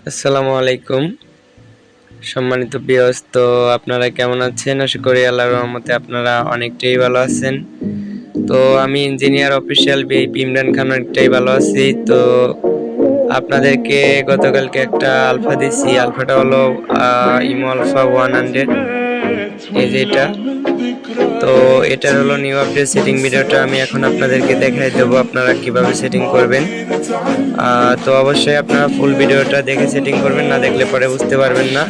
আসসালামু আলাইকুম সম্মানিত ভিউয়ার্স, তো আপনারা কেমন আছেন? আশা করি আল্লাহর রহমতে আপনারা অনেকটাই ভালো আছেন। তো আমি engineer official VIP Imran Khan অনেকটাই ভালো আছি। তো আপনাদেরকে গতকালকে একটা আলফা দিছি। আলফাটা হলো ইমো আলফা 100, এই যে এটা। তো এটার হলো নিউ আপডেট সেটিং ভিডিওটা আমি এখন আপনাদেরকে দেখাই দেবো আপনারা কিভাবে সেটিং করবেন। তো অবশ্যই আপনারা ফুল ভিডিওটা দেখে সেটিং করবেন, না দেখলে পরে বুঝতে পারবেন না।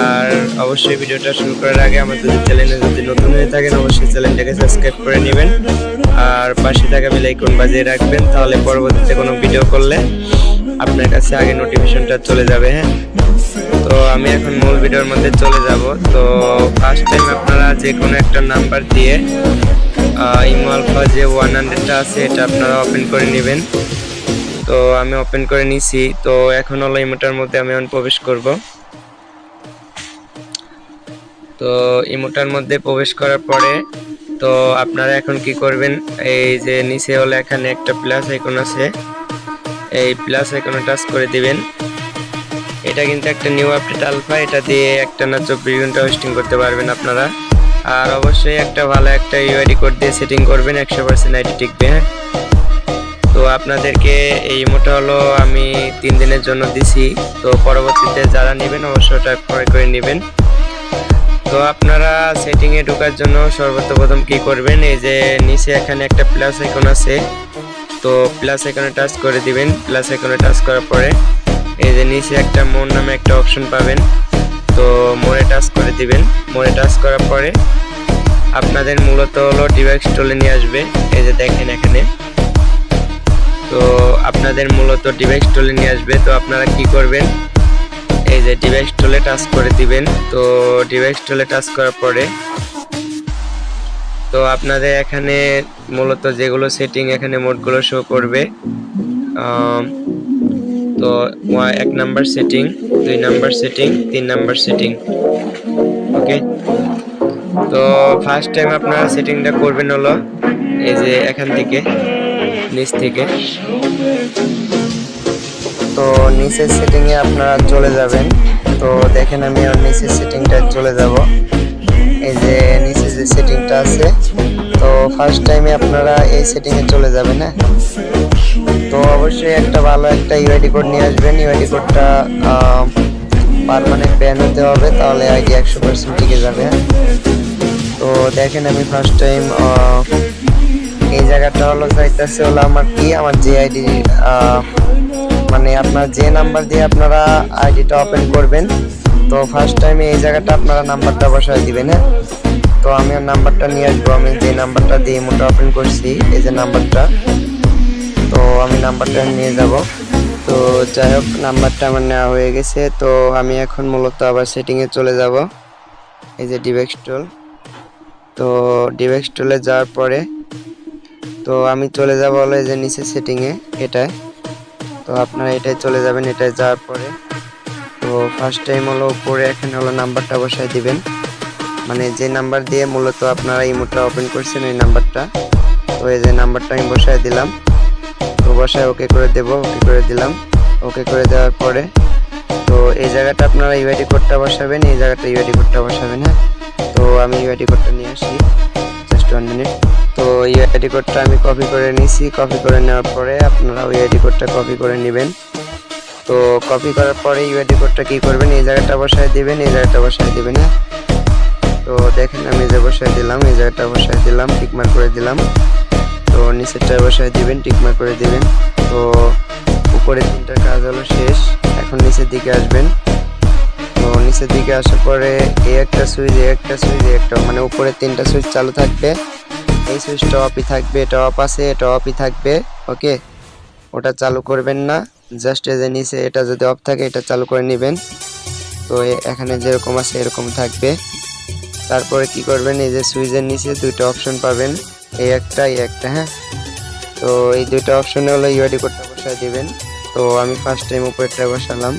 আর অবশ্যই ভিডিওটা শুরু করার আগে আমাদের চ্যানেলে যদি নতুন হয়ে থাকেন অবশ্যই চ্যানেলটাকে সাবস্ক্রাইব করে নেবেন আর পাশে থাকা বেল আইকন বাজিয়ে রাখবেন, তাহলে পরবর্তীতে কোনো ভিডিও করলে আপনার কাছে আগে নোটিফিকেশনটা চলে যাবে। হ্যাঁ, তো আমি এখন মূল ভিডিওর মধ্যে চলে যাব। তো ফার্স্ট টাইম আপনারা যে কোনো একটা নাম্বার দিয়ে ইমো আলফা যে 100টা আছে এটা আপনারা ওপেন করে নেবেন। তো আমি ওপেন করে নিছি। তো এখন হলো ইমোটার মধ্যে আমি এখন প্রবেশ করব। তো ইমোটার মধ্যে প্রবেশ করার পরে তো আপনারা এখন কি করবেন, এই যে নিচে হলো এখানে একটা প্লাস আইকন আছে, এই প্লাস আইকনে টাচ করে দিবেন। এটা কিন্তু একটা নিউ আপডেট আলফা, এটা দিয়ে একটানা 24 ঘন্টা হোস্টিং করতে পারবেন আপনারা। আর অবশ্যই একটা ভালো একটা ইউআইডি কোড দিয়ে সেটিং করবেন, 100% আইডি টিকবে। হ্যাঁ, তো আপনাদেরকে এই ইমোটা হলো আমি 3 দিনের জন্য দিছি। তো পরবর্তীতে যারা নেবেন অবশ্যই ওটা ক্রয় করে নেবেন। তো আপনারা সেটিং এ ঢোকার জন্য সর্বপ্রথম কি করবেন, এই যে নিচে এখানে একটা প্লাস আইকন আছে, তো প্লাস আইকনে টাচ করে দিবেন। প্লাস আইকনে টাচ করার পরে এই যে নিচে একটা মোর নামে একটা অপশন পাবেন, তো মোরে টাচ করে দিবেন। মোরে টাচ করার পরে আপনাদের মূলত হলো ডিভাইস টুলে নিয়ে আসবে, এই যে দেখেন এখানে। তো আপনাদের মূলত ডিভাইস টুলে নিয়ে আসবে। তো আপনারা কি করবেন, এই যে ডিভাইস টুলে টাচ করে দিবেন। তো ডিভাইস টুলে টাচ করার পরে তো আপনাদের এখানে মূলত যেগুলো সেটিং এখানে মোডগুলো শো করবে। তো 1 number setting, 2 number setting, 3 number setting. Okay, তো ফার্স্ট টাইম আপনারা সেটিংটা করবেন হলো এই যে এখান থেকে নিচ থেকে। তো নিচের সেটিংয়ে আপনারা চলে যাবেন। তো দেখেন আমি নিচের সেটিংটা চলে যাব। এই যে নিচে যে সেটিংটা আছে, তো ফার্স্ট টাইমে আপনারা এই সেটিংয়ে চলে যাবেন। হ্যাঁ, তো অবশ্যই একটা ভালো একটা ইউআইডি কোড নিয়ে আসবেন। ইউআইডি কোডটা পার্মানেন্ট ব্যান হতে হবে, তাহলে আইডি 100% টিকে যাবে। তো দেখেন আমি ফার্স্ট টাইম এই জায়গাটা হলো চাইতেছে হলো আমার যে আইডি মানে আপনার যে নাম্বার দিয়ে আপনারা আইডিটা ওপেন করবেন, তো ফার্স্ট টাইমে এই জায়গাটা আপনারা নাম্বারটা বসায় দিবেন। হ্যাঁ, তো আমি নাম্বারটা নিয়ে আসবো। আমি যে নাম্বারটা দিয়ে ইমোটা ওপেন করছি, এই যে নাম্বারটা, তো আমি নাম্বারটা নিয়ে যাব। তো যাই হোক, নাম্বারটা আমার নেওয়া হয়ে গেছে। তো আমি এখন মূলত আবার সেটিংয়ে চলে যাব, এই যে ডিভাইস টুল। তো ডিভাইস টুলে যাওয়ার পরে তো আমি চলে যাব হলো এই যে নিচে সেটিংয়ে এটায়। তো আপনারা এটাই চলে যাবেন। এটায় যাওয়ার পরে তো ফার্স্ট টাইম হলো উপরে এখানে হলো নাম্বারটা বসায় দিবেন, মানে যে নাম্বার দিয়ে মূলত আপনারা ইমোটা ওপেন করছেন এই নাম্বারটা। তো এই যে নাম্বারটা আমি বসায় দিলাম। তো বসায় ওকে করে দেব, ওকে করে দিলাম। ওকে করে দেওয়ার পরে তো এই জায়গাটা আপনারা ইউআইডি কোডটা বসাবেন, এই জায়গাটা ইউআইডি কোডটা বসাবেন। হ্যাঁ, তো আমি ইউআইডি কোডটা নিয়ে আসি, জাস্ট 1 মিনিট। তো ইউআইডি কোডটা আমি কপি করে নিছি। কপি করে নেওয়ার পরে আপনারা ইউআইডি কোডটা কপি করে নেবেন। তো কপি করার পরে ইউআইডি কোডটা কি করবেন, এই জায়গাটা বসায় দিবেন, এই জায়গাটা বসায় দিবেন। হ্যাঁ, তো দেখেন আমি যে বসায় দিলাম, এই জায়গাটা বসায় দিলাম, টিকমার্ক করে দিলাম। তো নিচেরটা বসায় দিবেন, টিকমার্ক করে দিবেন। তো উপরে 3টার কাজ হলো শেষ। এখন নিচের দিকে আসবেন। তো নিচের দিকে আসার পরে এই একটা সুইচ, এই একটা সুইচ, এই একটা, মানে উপরে 3টা সুইচ চালু থাকবে। এই সুইচটা অফই থাকবে, এটা অফ আছে, এটা অফই থাকবে। ওকে, ওটা চালু করবেন না, জাস্ট এই যে নিচে এটা যদি অফ থাকে এটা চালু করে নেবেন। তো এখানে যেরকম আছে এরকম থাকবে। তারপরে কি করবেন, এই যে সুইচের নিচে 2টা অপশন পাবেন, এই একটা, এই একটা। হ্যাঁ, তো এই 2টা অপশনে হলো ইউআইডি কোডটা বসায় দিবেন। তো আমি ফার্স্ট টাইম উপরেরটা বসালাম,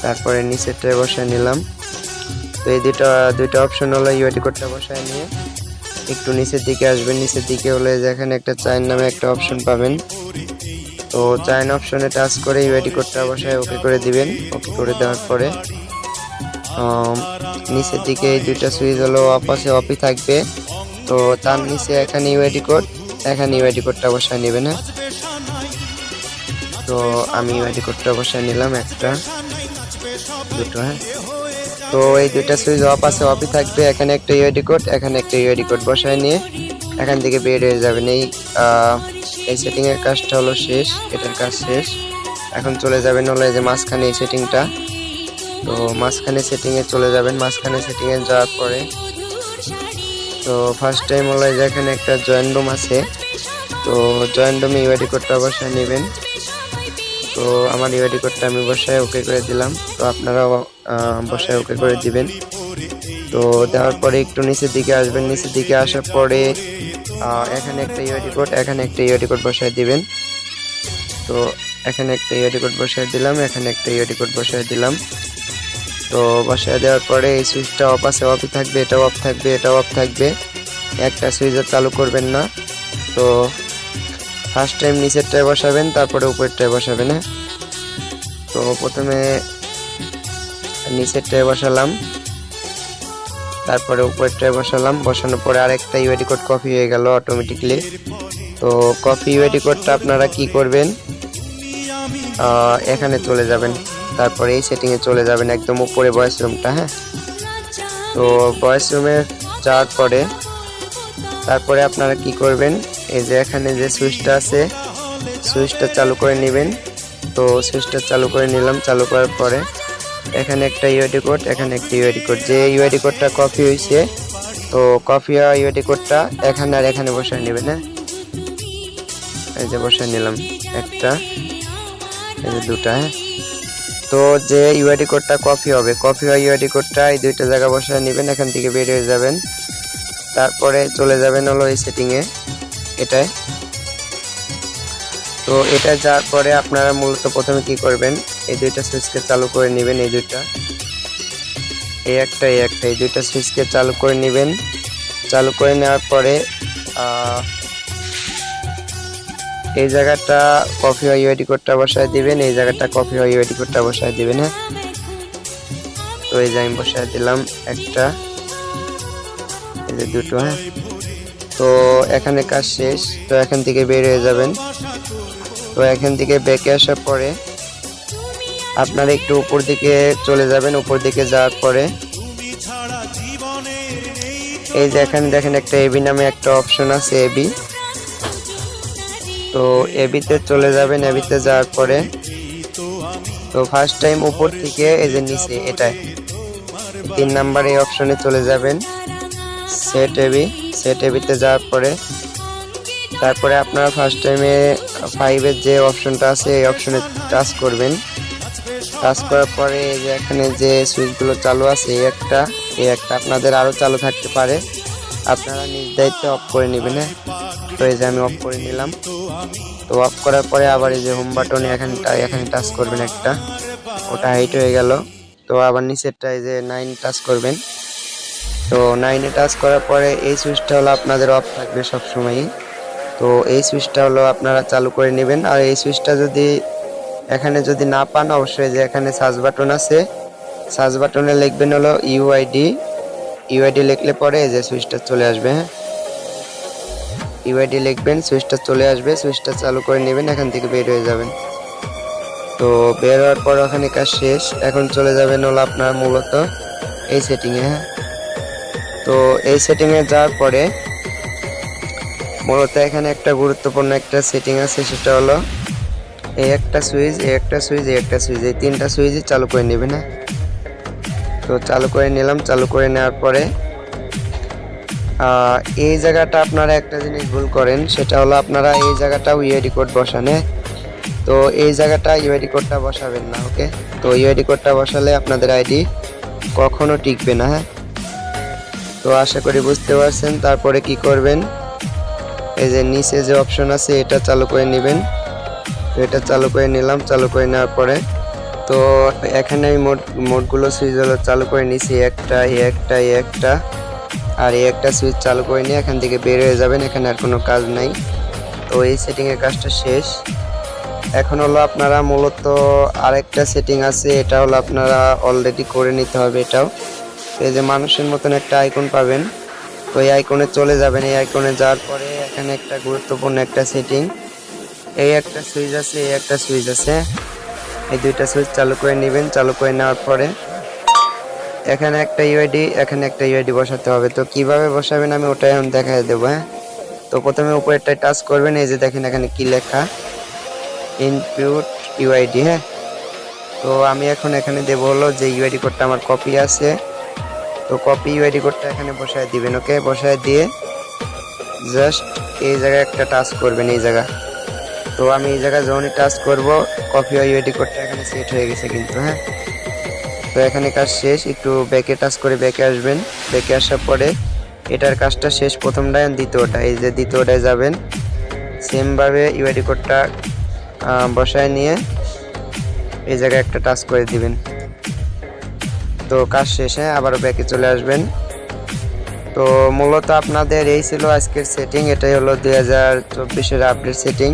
তারপরে নিচেরটা বসায় নিলাম। তো এই দুইটা অপশন হলো ইউআইডি কোডটা বসায় নিয়ে একটু নিচের দিকে আসবেন। নিচের দিকে হলে যেখানে একটা চাইন নামে একটা অপশন পাবেন, তো জয়েন অপশনে টাচ করে ইউআইডি কোডটা বসায় ওকে করে দিবেন। ওকে করে দেওয়ার পরে নিচের দিকে এই দুইটা সুইচ হলো অফ আছে, অফই থাকবে। তো তার নিচে এখানে ইউআইডি কোড, এখানে ইউআইডি কোডটা বসায় নেবেন। হ্যাঁ, তো আমি ইউআইডি কোডটা বসায় নিলাম, একটা দুটো। হ্যাঁ, তো এই দুইটা সুইচ অফ আছে, অফই থাকবে। এখানে একটা ইউআইডি কোড, এখানে একটা ইউআইডি কোড বসায় নিয়ে এখান থেকে বের হয়ে যাবেন। এই সেটিং এর কাজটা হলো শেষ, এটার কাজ শেষ। এখন চলে যাবেন হলো এই যে মাঝখানে এই সেটিংটা। তো মাঝখানে সেটিং এ চলে যাবেন। মাঝখানে সেটিং এ যাওয়ার পরে তো ফার্স্ট টাইম হলো যে এখানে একটা জয়েন রুম আছে। তো জয়েন রুমে ইউআইডি কোডটা বসায় নেবেন। তো আমার ইউআইডি কোডটা আমি বসায় ওকে করে দিলাম। তো আপনারাও বসায় ওকে করে দিবেন। তো দেওয়ার পরে একটু নিচের দিকে আসবেন। নিচের দিকে আসার পরে এখানে একটা ইউআইডি কোড, এখানে একটা ইউআইডি কোড বসায় দিবেন। তো এখানে একটা ইউআইডি কোড বসায় দিলাম, এখানে একটা ইউআইডি কোড বসায় দিলাম। তো বসায় দেওয়ার পরে এই সুইচটা অফ আছে, অফই থাকবে, এটাও অফ থাকবে, এটাও অফ থাকবে। একটা সুইচও চালু করবেন না। তো ফার্স্ট টাইম নিচেরটায় বসাবেন, তারপরে উপরেরটায় বসাবেন। হ্যাঁ, তো প্রথমে নিচেরটায় বসালাম, তারপরে উপরেরটায় বসালাম। বসানোর পরে আরেকটা ইউআইডি কোড কপি হয়ে গেল অটোমেটিকলি। তো কপি ইউআইডি কোডটা আপনারা কি করবেন, এখানে চলে যাবেন, তারপরে এই সেটিং এ চলে যাবেন একদম উপরে ভয়েস রুমটা। হ্যাঁ, তো ভয়েস রুমে যাওয়ার পরে তারপরে আপনারা কি করবেন, এই যে এখানে যে সুইচটা আছে সুইচটা চালু করে নেবেন। তো সুইচটা চালু করে নিলাম। চালু করার পরে এখানে একটা ইউআইডি কোড, এখানে একটা ইউআইডি কোড, যে ইউআইডি কোডটা কপি হয়েছে তো কপি হওয়া ইউআইডি কোডটা এখানে আর এখানে বসায় নেবেন। হ্যাঁ, এই যে বসায় নিলাম একটা, এই যে দুটা। হ্যাঁ, তো যে ইউআইডি কোডটা কপি হবে, কপি হওয়া ইউআইডি কোডটা এই দুইটা জায়গা বসায় নেবেন। এখান থেকে বের হয়ে যাবেন, তারপরে চলে যাবেন হলো এই সেটিং এ এটায়। তো এটা যাওয়ার পরে আপনারা মূলত প্রথমে কি করবেন, এই দুইটা সুইচকে চালু করে নেবেন। এই দুইটা, এই একটা, এই একটা, এই দুইটা সুইচকে চালু করে নেবেন। চালু করে নেওয়ার পরে এই জায়গাটা কপি হওয়া ইউআইডি কোডটা বসায় দিবেন, এই জায়গাটা কপি হওয়া ইউআইডি কোডটা বসায় দিবেন। হ্যাঁ, তো এই যে আমি বসায় দিলাম একটা, এই যে দুটো। হ্যাঁ, তো এখানে কাজ শেষ। তো এখান থেকে বের হয়ে যাবেন। তো এখান থেকে ব্যাকে আসার পরে আপনারা একটু উপর দিকে চলে যাবেন। উপর দিকে যাওয়ার পরে এই যে এখানে দেখেন একটা এবি নামে একটা অপশন আছে, এবি। তো এবিতে চলে যাবেন। এবিতে যাওয়ার পরে তো ফার্স্ট টাইম উপর থেকে এই যে নিচে এটাই 3 নাম্বার এই অপশনে চলে যাবেন, সেট এবি। সেট এবিতে যাওয়ার পরে তারপরে আপনারা ফার্স্ট টাইমে 5 এর যে অপশনটা আছে এই অপশনে টাচ করবেন। টাচ করার পরে এই যে এখানে যে সুইচগুলো চালু আছে এই একটা, এই একটা, আপনাদের আরো চালু থাকতে পারে, আপনারা নিজ দায়িত্বে অফ করে নেবেন। তো এই যে আমি অফ করে নিলাম। তো অফ করার পরে আবার এই যে হোম বাটনে এখানে টাচ করবেন একটা, ওটা হাইট হয়ে গেল। তো আবার নিচেরটা এই যে 9 টাচ করবেন। তো 9 এ টাচ করার পরে এই সুইচটা হলো আপনাদের অফ থাকবে সব সময়। তো এই সুইচটা হলো আপনারা চালু করে নেবেন। আর এই সুইচটা যদি এখানে যদি না পান, অবশ্যই যে এখানে সার্চ বাটন আছে, সার্চ বাটনে লিখবেন হলো ইউআইডি। ইউআইডি লিখলে পরে এই যে সুইচটা চলে আসবে। হ্যাঁ, ইউআইডি লিখবেন, সুইচটা চলে আসবে। সুইচটা চালু করে নেবেন, এখান থেকে বের হয়ে যাবেন। তো বের হওয়ার পর ওখানে কাজ শেষ। এখন চলে যাবেন হলো আপনার মূলত এই সেটিংয়ে। হ্যাঁ, তো এই সেটিংয়ে যাওয়ার পরে মূলত এখানে একটা গুরুত্বপূর্ণ একটা সেটিং আছে, সেটা হলো এই একটা সুইচ, এই একটা সুইচ, এই একটা সুইচ, এই 3টা সুইচই চালু করে নেবেন। না তো চালু করে নিলাম। চালু করে নেওয়ার পরে এই জায়গাটা আপনারা একটা জিনিস ভুল করেন, সেটা হলো আপনারা এই জায়গাটাও ইউআইডি কোড বসান। তো এই জায়গাটা ইউআইডি কোডটা বসাবেন না। ওকে, তো ইউআইডি কোডটা বসালে আপনাদের আইডি কখনো টিকবে না। হ্যাঁ, তো আশা করি বুঝতে পারছেন। তারপরে কি করবেন, এই যে নিচে যে অপশন আছে এটা চালু করে নেবেন। তো এটা চালু করে নিলাম। চালু করে নেওয়ার পরে তো এখানে আমি মোডগুলো সুইচগুলো চালু করে নিছি, একটা, একটা, একটা আর এই একটা সুইচ চালু করে নিয়ে এখান থেকে বের হয়ে যাবেন। এখানে আর কোনো কাজ নাই। তো এই সেটিং এর কাজটা শেষ। এখন হলো আপনারা মূলত আরেকটা সেটিং আছে, এটা হলো আপনারা অলরেডি করে নিতে হবে এটাও। এই যে মানুষের মতন একটা আইকন পাবেন, তো এই আইকনে চলে যাবেন। এই আইকনে যাওয়ার পরে এখানে একটা গুরুত্বপূর্ণ একটা সেটিং, এই একটা সুইচ আছে, এই একটা সুইচ আছে, এই দুইটা সুইচ চালু করে নেবেন। চালু করে নেওয়ার পরে এখানে একটা ইউআইডি, এখানে একটা ইউআইডি বসাতে হবে। তো কিভাবে বসাবেন আমি ওটাই এখন দেখাই দেবো। হ্যাঁ, তো প্রথমে উপরেরটায় টাচ করবেন, এই যে দেখেন এখানে কি লেখা, ইনপুট ইউআইডি। হ্যাঁ, তো আমি এখন এখানে দেবো হলো যে ইউআইডি কোডটা আমার কপি আছে, তো কপি ইউআইডি কোডটা এখানে বসায় দিবেন। ওকে, বসায় দিয়ে জাস্ট এই জায়গায় একটা টাচ করবেন, এই জায়গা। তো আমি এই জায়গায় যখনই টাচ করব, কপি ইউআইডি কোডটা এখানে সেট হয়ে গেছে কিন্তু। হ্যাঁ, তো এখানে কাজ শেষ। একটু ব্যাকে টাচ করে ব্যাকে আসবেন। ব্যাকে আসার পরে এটার কাজটা শেষ, প্রথমটায় দ্বিতীয়টা, এই যে দ্বিতীয়টায় যাবেন। সেমভাবে ইউআইডি কোডটা বসায় নিয়ে এই জায়গায় একটা টাচ করে দিবেন। তো কাজ শেষে আবারও ব্যাকে চলে আসবেন। তো মূলত আপনাদের এই ছিল আজকের সেটিং। এটাই হলো 2024-এর আপডেট সেটিং।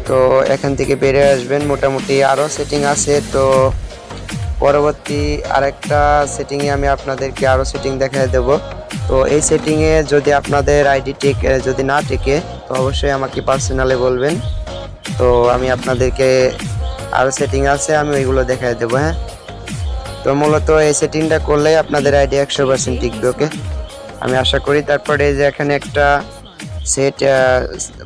তো এখান থেকে বেরিয়ে আসবেন। মোটামুটি আরও সেটিং আছে, তো পরবর্তী আরেকটা সেটিংয়ে আমি আপনাদেরকে আরও সেটিং দেখায় দেব। তো এই সেটিংয়ে যদি আপনাদের আইডি যদি না টিকে, তো অবশ্যই আমাকে পার্সোনালি বলবেন। তো আমি আপনাদেরকে আরও সেটিং আছে, আমি ওইগুলো দেখায় দেবো। হ্যাঁ, তো মূলত এই সেটিংটা করলেই আপনাদের আইডি 100% টিকবে। ওকে, আমি আশা করি। তারপরে এই যে এখানে একটা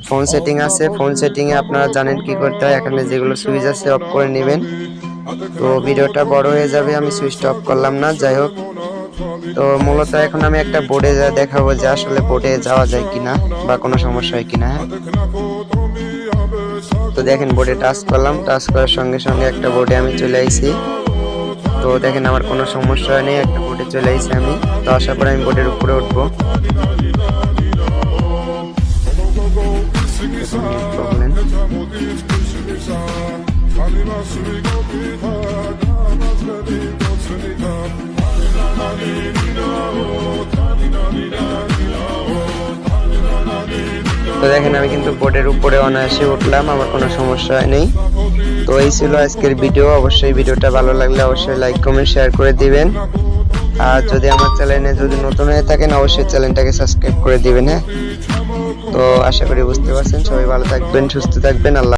ফোন সেটিং আছে, ফোন সেটিংয়ে আপনারা জানেন কি করতে হয়। এখানে যেগুলো সুইচ আছে অফ করে নেবেন। তো ভিডিওটা বড় হয়ে যাবে, আমি সুইচটা অফ করলাম না। যাই হোক, তো মূলত এখন আমি একটা বোর্ডে যা দেখাবো যে আসলে বোর্ডে যাওয়া যায় কিনা বা কোনো সমস্যা হয় কিনা। হ্যাঁ, তো দেখেন বোর্ডে টাচ করলাম, টাচ করার সঙ্গে সঙ্গে একটা বোর্ডে আমি চলে আইছি। তো দেখেন আমার কোনো সমস্যা নেই, একটা বোর্ডে চলে আইছি আমি। তো আশা করি আমি বোর্ডের উপরে উঠবো। তো দেখেন আমি কিন্তু বোর্ডের উপরে অনায়াসে উঠলাম, আমার কোনো সমস্যা নেই। তো এই ছিল আজকের ভিডিও। অবশ্যই ভিডিওটা ভালো লাগলে অবশ্যই লাইক কমেন্ট শেয়ার করে দিবেন। আর যদি আমার চ্যানেলে যদি নতুন হয়ে থাকেন, অবশ্যই চ্যানেলটাকে সাবস্ক্রাইব করে দিবেন। হ্যাঁ, তো আশা করি বুঝতে পারছেন। সবাই ভালো থাকবেন, সুস্থ থাকবেন। আল্লাহ।